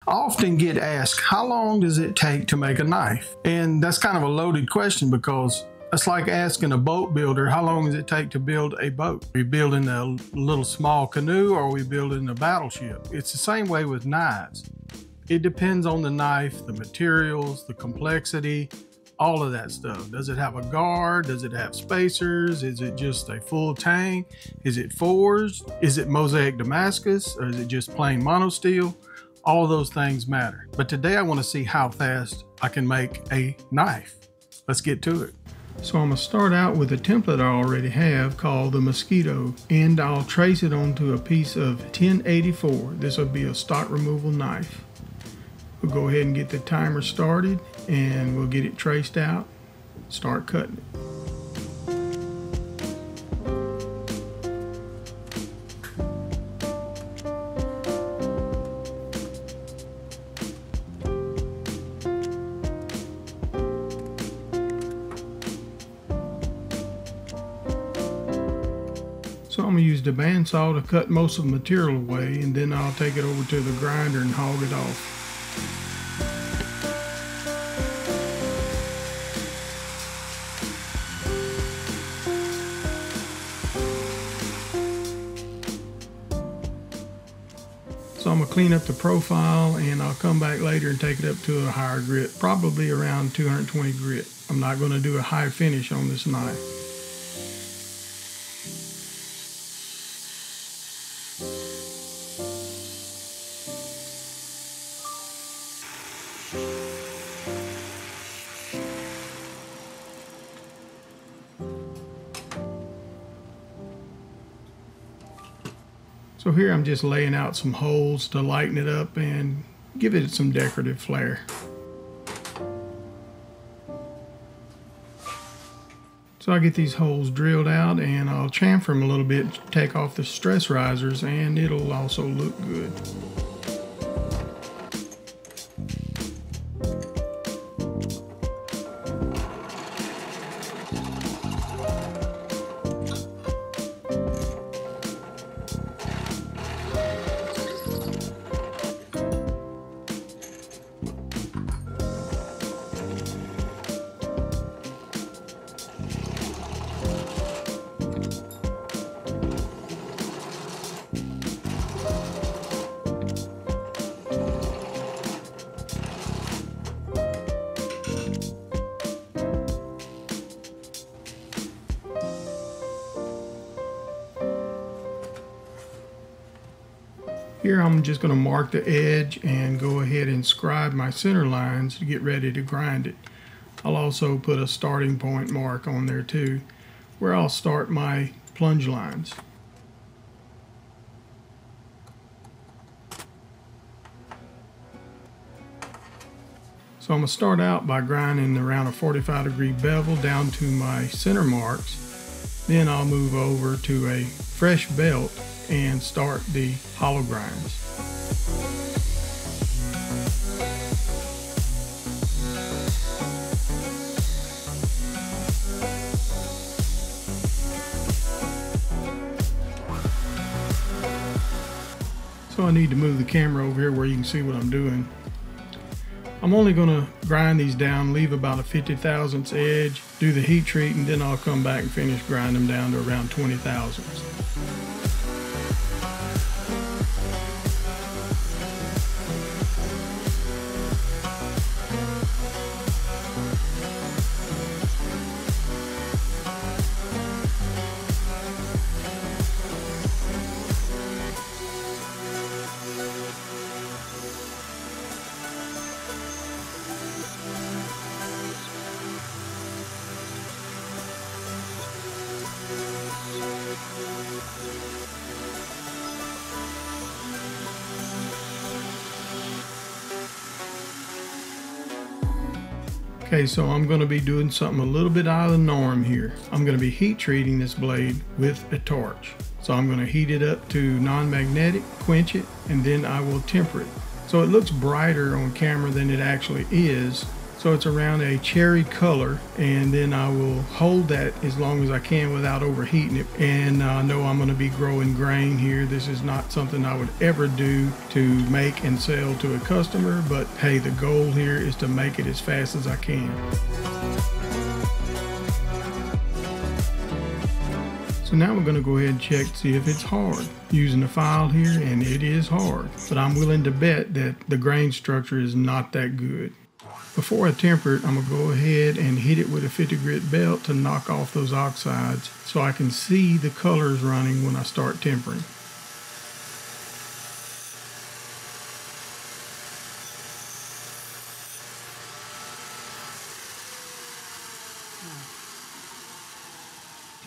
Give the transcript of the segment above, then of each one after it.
I often get asked, how long does it take to make a knife? And that's kind of a loaded question because it's like asking a boat builder, how long does it take to build a boat? Are we building a little small canoe or are we building a battleship? It's the same way with knives. It depends on the knife, the materials, the complexity, all of that stuff. Does it have a guard? Does it have spacers? Is it just a full tang? Is it forged? Is it mosaic Damascus? Or is it just plain monosteel? All of those things matter. But today I want to see how fast I can make a knife. Let's get to it. So I'm going to start out with a template I already have called the Mosquito, and I'll trace it onto a piece of 1084. This will be a stock removal knife. We'll go ahead and get the timer started and we'll get it traced out, start cutting it. So I'm going to use the bandsaw to cut most of the material away, and then I'll take it over to the grinder and hog it off. So I'm going to clean up the profile and I'll come back later and take it up to a higher grit, probably around 220 grit. I'm not going to do a high finish on this knife. So here I'm just laying out some holes to lighten it up and give it some decorative flair. So I get these holes drilled out and I'll chamfer them a little bit, take off the stress risers, and it'll also look good. Here I'm just going to mark the edge and go ahead and scribe my center lines to get ready to grind it. I'll also put a starting point mark on there too, where I'll start my plunge lines. So I'm going to start out by grinding around a 45-degree bevel down to my center marks. Then I'll move over to a fresh belt and start the hollow grinds. So I need to move the camera over here where you can see what I'm doing. I'm only going to grind these down, leave about a 50 thousandths edge, do the heat treat, and then I'll come back and finish grinding them down to around 20 thousandths. Okay, so I'm going to be doing something a little bit out of the norm here. I'm going to be heat treating this blade with a torch. So I'm going to heat it up to non-magnetic, quench it, and then I will temper it. So it looks brighter on camera than it actually is, So it's around a cherry color, and then I will hold that as long as I can without overheating it. And I know I'm going to be growing grain here. This is not something I would ever do to make and sell to a customer, but hey, the goal here is to make it as fast as I can. So now we're going to go ahead and check to see if it's hard. Using the file here, and it is hard, but I'm willing to bet that the grain structure is not that good. Before I temper it, I'm going to go ahead and hit it with a 50 grit belt to knock off those oxides so I can see the colors running when I start tempering.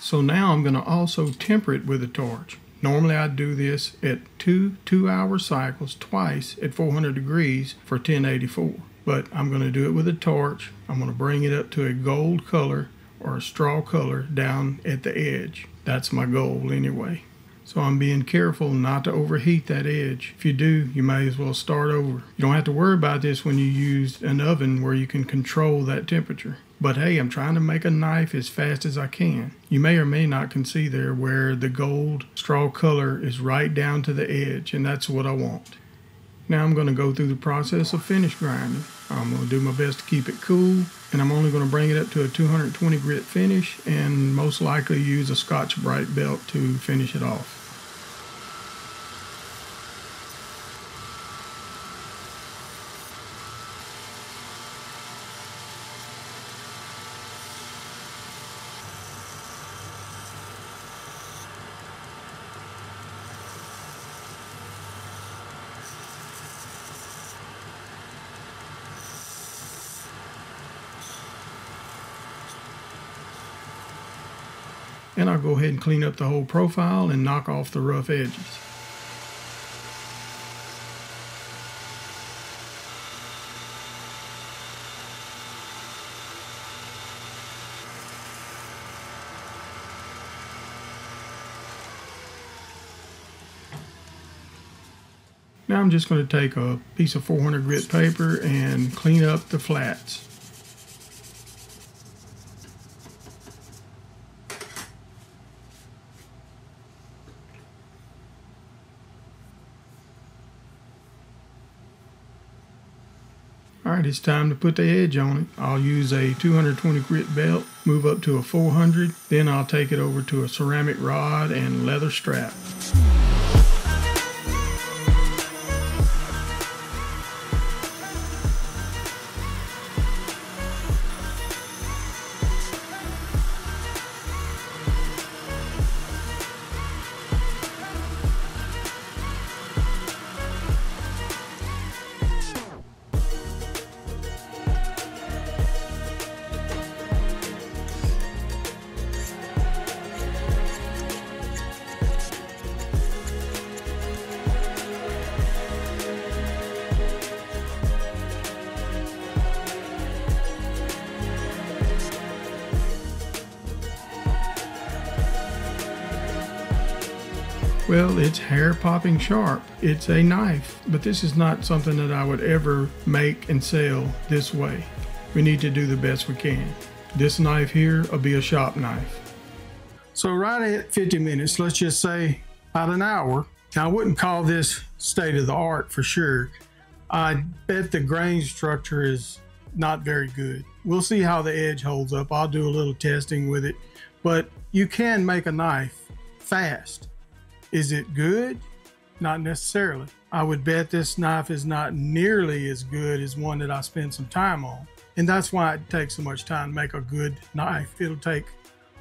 So now I'm going to also temper it with a torch. Normally I do this at two 2-hour cycles twice at 400 degrees for 1084. But I'm going to do it with a torch. I'm going to bring it up to a gold color or a straw color down at the edge. That's my goal anyway. So I'm being careful not to overheat that edge. If you do, you may as well start over. You don't have to worry about this when you use an oven where you can control that temperature. But hey, I'm trying to make a knife as fast as I can. You may or may not can see there where the gold straw color is right down to the edge, and that's what I want. Now I'm going to go through the process of finish grinding. I'm going to do my best to keep it cool, and I'm only going to bring it up to a 220 grit finish and most likely use a Scotch-Brite belt to finish it off. And I'll go ahead and clean up the whole profile and knock off the rough edges. Now I'm just going to take a piece of 400 grit paper and clean up the flats. Alright, it's time to put the edge on it. I'll use a 220 grit belt, move up to a 400, then I'll take it over to a ceramic rod and leather strap. Well, it's hair-popping sharp. It's a knife, but this is not something that I would ever make and sell this way. We need to do the best we can. This knife here will be a shop knife. So right at 50 minutes, let's just say about an hour. Now, I wouldn't call this state of the art for sure. I bet the grain structure is not very good. We'll see how the edge holds up. I'll do a little testing with it, but you can make a knife fast. Is it good? Not necessarily. I would bet this knife is not nearly as good as one that I spent some time on. And that's why it takes so much time to make a good knife. It'll take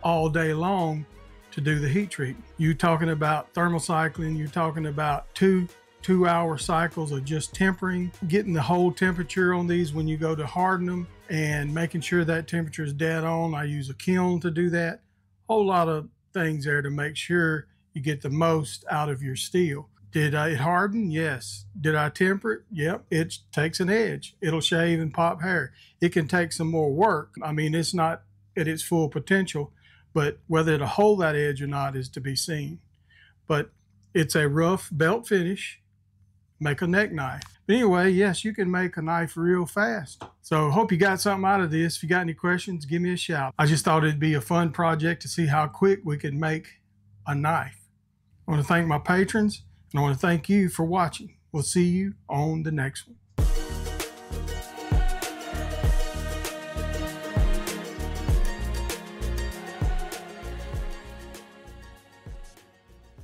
all day long to do the heat treatment. You're talking about thermal cycling, you're talking about two-hour cycles of just tempering, getting the whole temperature on these when you go to harden them, and making sure that temperature is dead on. I use a kiln to do that. Whole lot of things there to make sure you get the most out of your steel. Did it harden? Yes. Did I temper it? Yep. It takes an edge. It'll shave and pop hair. It can take some more work. I mean, it's not at its full potential, but whether it'll hold that edge or not is to be seen. But it's a rough belt finish. Make a neck knife. But anyway, yes, you can make a knife real fast. So hope you got something out of this. If you got any questions, give me a shout. I just thought it'd be a fun project to see how quick we could make a knife. I want to thank my patrons, and I want to thank you for watching. We'll see you on the next one.